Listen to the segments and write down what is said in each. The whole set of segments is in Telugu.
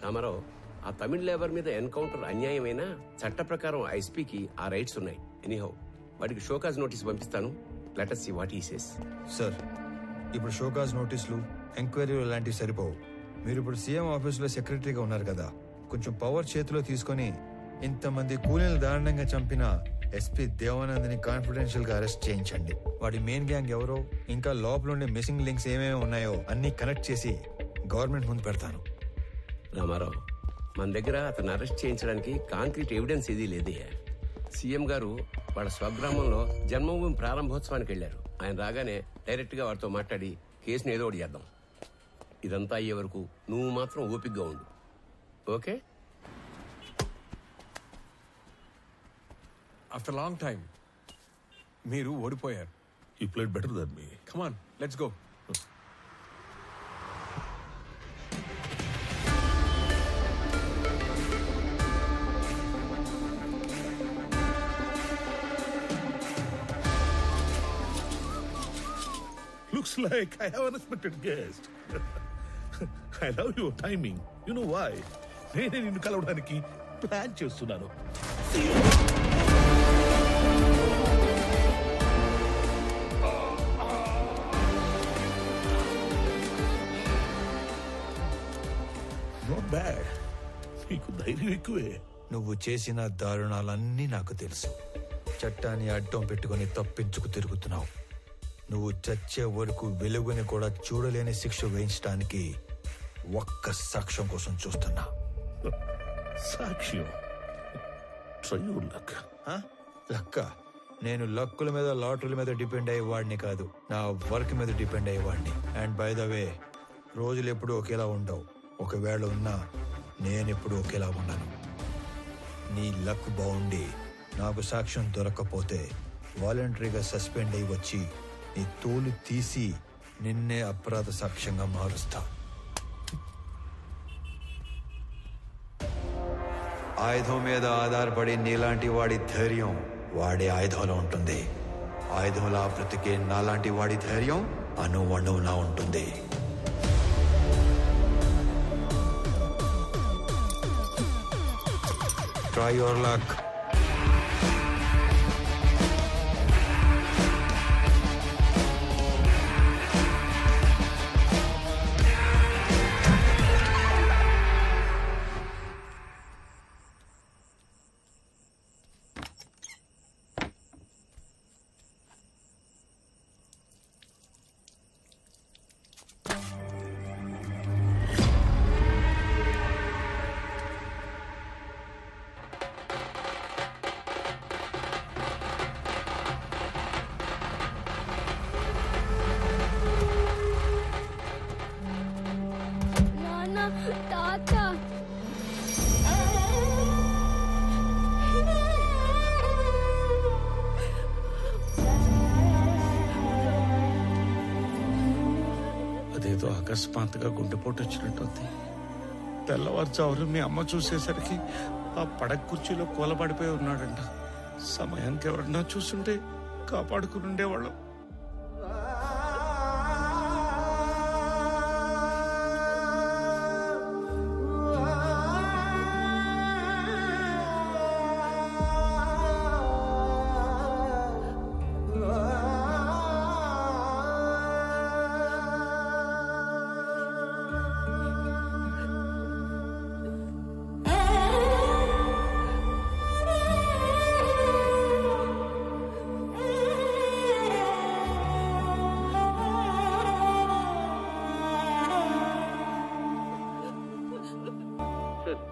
రామారావు, ఆ తమిళ లేబర్ మీద ఎన్కౌంటర్ అన్యాయమైన చట్ట ప్రకారం ఐస్పీకి ఆ రైట్స్ ఉన్నాయి. ఎనీహౌ వాడికి షోకాజ్ నోటీస్ పంపిస్తాను. Let us see what he says. Sir, ఇప్పుడు షోకాజ్ నోటీసులు, ఎంక్వైరీలు లాంటివి సరిపోవు. మీరు ఇప్పుడు సీఎం ఆఫీసులో సెక్రటరీగా ఉన్నారు కదా, కొంచెం పవర్ చేతిలో తీసుకొని ఇంతమంది కూలీలు దారుణంగా చంపిన ఎస్పీ దేవానంద్ని కాన్ఫిడెన్షియల్ గా అరెస్ట్ చేయించండి. వాడి మెయిన్ గ్యాంగ్ ఎవరో, ఇంకా లోపల ఉండే మిస్సింగ్ లింక్స్ ఏమేమి ఉన్నాయో అన్ని కనెక్ట్ చేసి గవర్నమెంట్ ముందు పెడతాను. రామారావు, మన దగ్గర అతను అరెస్ట్ చేయించడానికి కాంక్రీట్ ఎవిడెన్స్ ఏదీ లేదే. సీఎం గారు వాళ్ళ స్వగ్రామంలో జన్మభూమి ప్రారంభోత్సవానికి వెళ్లారు. ఆయన రాగానే డైరెక్ట్ గా వాడితో మాట్లాడి కేసును ఏదో ఒకటి చేద్దాం. ఇదంతా అయ్యే వరకు నువ్వు మాత్రం ఓపికగా ఉండు. ఓకే? ఆఫ్టర్ లాంగ్ టైం మీరు ఓడిపోయారు. You played better than me. Come on, let's go. Looks like I have an unexpected guest. I love your timing. You know why? నేనే నిన్ను కలవడానికి ప్లాన్ చేస్తున్నాను. Not bad. నీకు ధైర్యం ఎక్కువే. నువ్వు చేసిన దారుణాలన్నీ నాకు తెలుసు. చట్టాన్ని అడ్డం పెట్టుకుని తప్పించుకు తిరుగుతున్నావు. నువ్వు చచ్చే వరకు వెలుగుని కూడా చూడలేని శిక్ష వేయించడానికి ఒక్క సాక్ష్యం కోసం చూస్తున్నా. సాక్ష్యం? Try your luck. లక్క? నేను లక్కుల మీద, లాటరీల మీద డిపెండ్ అయ్యేవాడిని కాదు, నా వర్క్ మీద డిపెండ్ అయ్యేవాడిని. అండ్ బై ద వే, రోజులు ఎప్పుడు ఒకేలా ఉండవు. ఒకవేళ ఉన్నా నేనెప్పుడు ఒకేలా ఉన్నాను. నీ లక్ బాగుండి నాకు సాక్ష్యం దొరకకపోతే వాలంటరీగా సస్పెండ్ అయ్యి వచ్చి నీ తోలు తీసి నిన్నే అపరాధ సాక్ష్యంగా మారుస్తా. ఆయుధం మీద ఆధారపడి నీలాంటి వాడి ధైర్యం వాడే ఆయుధంలో ఉంటుంది. ఆయుధంలా బ్రతికే నాలాంటి వాడి ధైర్యం అణువణువులా ఉంటుంది. Try your luck. అదేదో అకస్మాత్తుగా గుండెపోటు వచ్చినట్టుంది. తెల్లవారుజామున మీ అమ్మ చూసేసరికి ఆ పడక కుర్చీలో కూలబడిపోయి ఉన్నాడంట. సమయానికి ఎవరన్నా చూస్తుంటే కాపాడుకుని ఉండేవాళ్ళం.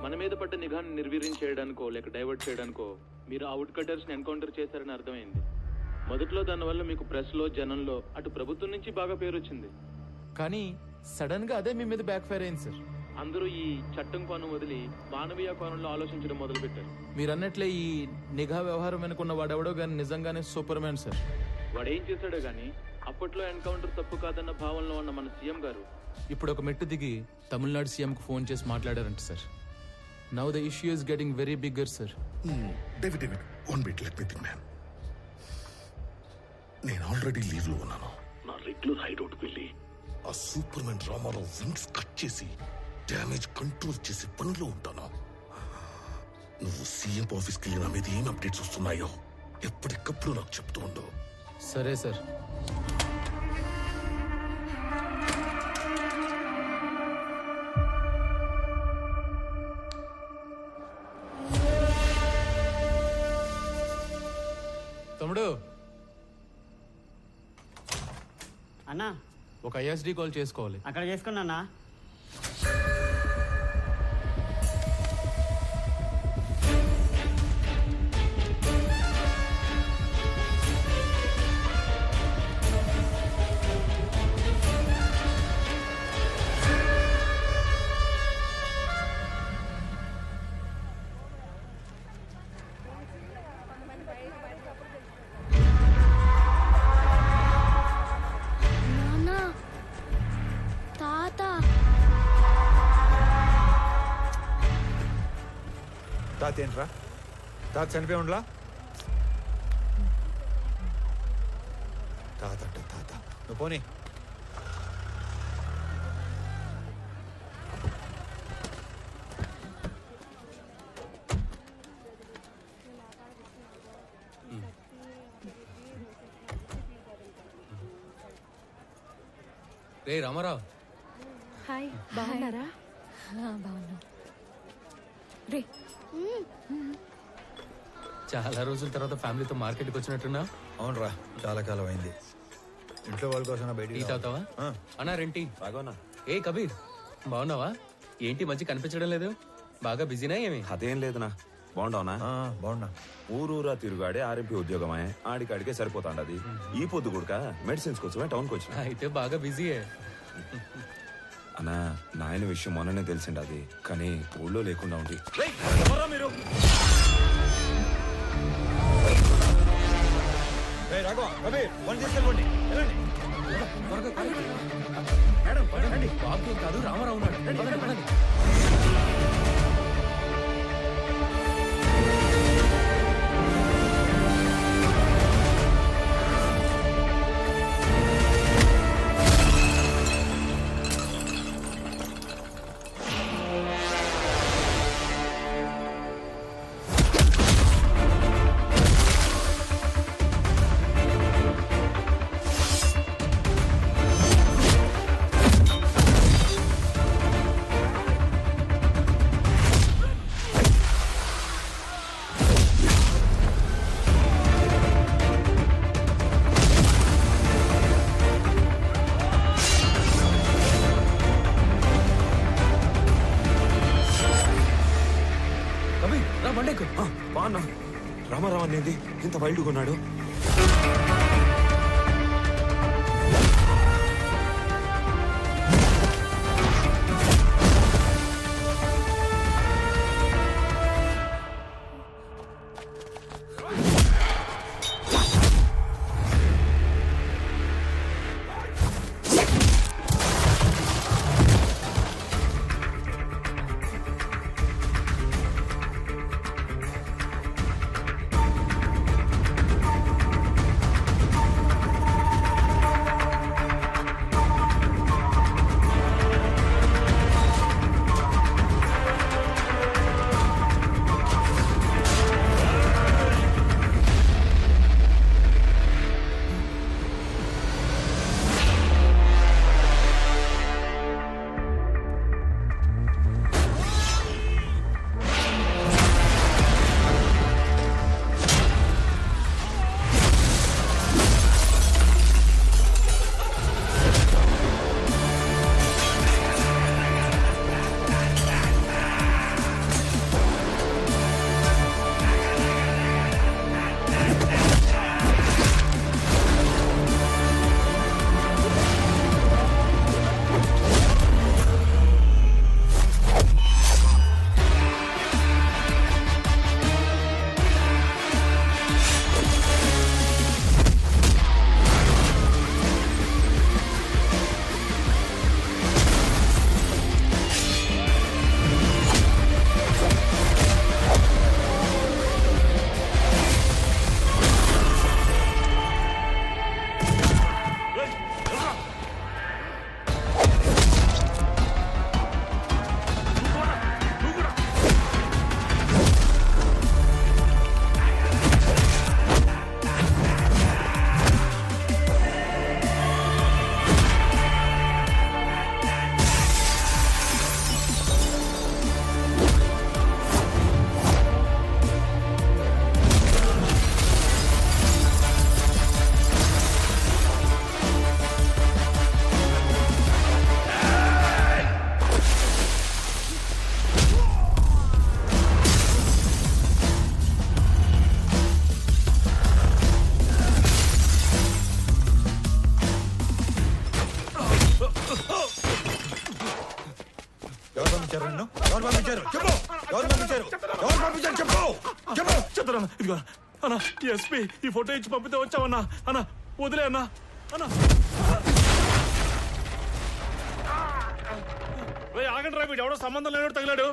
మన మీద పడ్డ నిఘాను నిర్వీర్యం చేయడానికో లేక డైవర్ట్ చేయడానికో మీరు ఆ వుడ్ కటర్స్ ని ఎన్కౌంటర్ చేశారని అర్థమైంది. మొదట్లో దానివల్ల మీకు ప్రెస్ లో, జనంలో, అటు ప్రభుత్వం నుంచి బాగా పేరు వచ్చింది. కానీ సడన్ గా అదే మీ మీద బ్యాక్ ఫైర్ అయింది సార్. అందరూ ఈ చట్టం కోణం వదిలి మానవీయ కోణంలో ఆలోచించడం మొదలు పెట్టారు. మీరు అన్నట్లే ఈ నిఘా వ్యవహారం వెనుకున్న వాడెవడో గానీ నిజంగానే సూపర్ మ్యాన్ సార్. వాడేం చేశాడో గానీ అప్పట్లో ఎన్కౌంటర్ తప్పు కాదన్న భావనలో ఉన్న మన సీఎం గారు ఇప్పుడు ఒక మెట్టు దిగి తమిళనాడు సీఎం కు ఫోన్ చేసి మాట్లాడారంట sir. Now the issue is getting very bigger sir. David, one bit let me think man. నేను ఆల్రెడీ లీవ్ లో ఉన్నాను. నా రెగ్యులర్ హైడౌట్ వెళ్ళి ఆ super man Ramarao wings cut చేసి డ్యామేజ్ కంట్రోల్ చేసే పనిలో ఉంటాను. నువ్వు సీఎం ఆఫీస్కి వెళ్ళిన మీద ఏం అప్డేట్స్ వస్తున్నాయో ఎప్పటికప్పుడు నాకు చెప్తూ ఉండు. సరే సార్. తమ్ముడు అన్నా ఒక ఐఎస్డి కాల్ చేసుకోవాలి. అక్కడ చేసుకున్నా. నాన్న తాత తాత ఏంట్రా? తాత చనిపోయి ఉండలా? తాత అంట తాత. నువ్వు పోనీ. రే రామారావు, హాయ్ బాగున్నారా? బాగున్నా. రే చాలా రోజుల తర్వాత ఫ్యామిలీతో మార్కెట్కి వచ్చినట్టున్నా. అవునరా, చాలా కాలం అయింది. ఇంట్లో వాళ్ళ కోసం టీ బయట తాగుతావా? అన్నా రెంటి బాగా. ఏ కబీర్, బాగున్నావా? ఏంటి మంచి కనిపించడం లేదు? బాగా బిజీనా ఏమి? అదేం లేదునా. బాగుండవునా? బాగున్నా. ఊరూరా తిరుగాడే ఆర్ఎంపీ ఉద్యోగమే, ఆడికాడికే సరిపోతాండది. ఈ పొద్దు కూడా మెడిసిన్స్ కోసమే టౌన్కి వచ్చిన. అయితే బాగా బిజీయే. అన్నా, నాయన విషయం మొన్ననే తెలిసిండి అది, కానీ ఊళ్ళో లేకుండా ఉండి. మీరు బాబు కాదు, రామారావు ఉన్నాడు. పదండి, పదండి. కబీర్, రా బండెక్కు. బాగున్నా. రామారావు అనేది ఇంత వైల్డ్గా ఉన్నాడు. పంపించారు చెప్పు ఎవరు పంపించారు ఎవరు పంపించారు చెప్పు చెప్పు చెప్తాను ఇదిగో అన్నా ఎస్పీ ఈ ఫోటో ఇచ్చి పంపితే వచ్చావన్నా అన్నా వదిలే అన్నా అన్నా ఆగండి రా వీడు ఎవడో సంబంధం లేనోడు తగిలాడు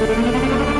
Thank you.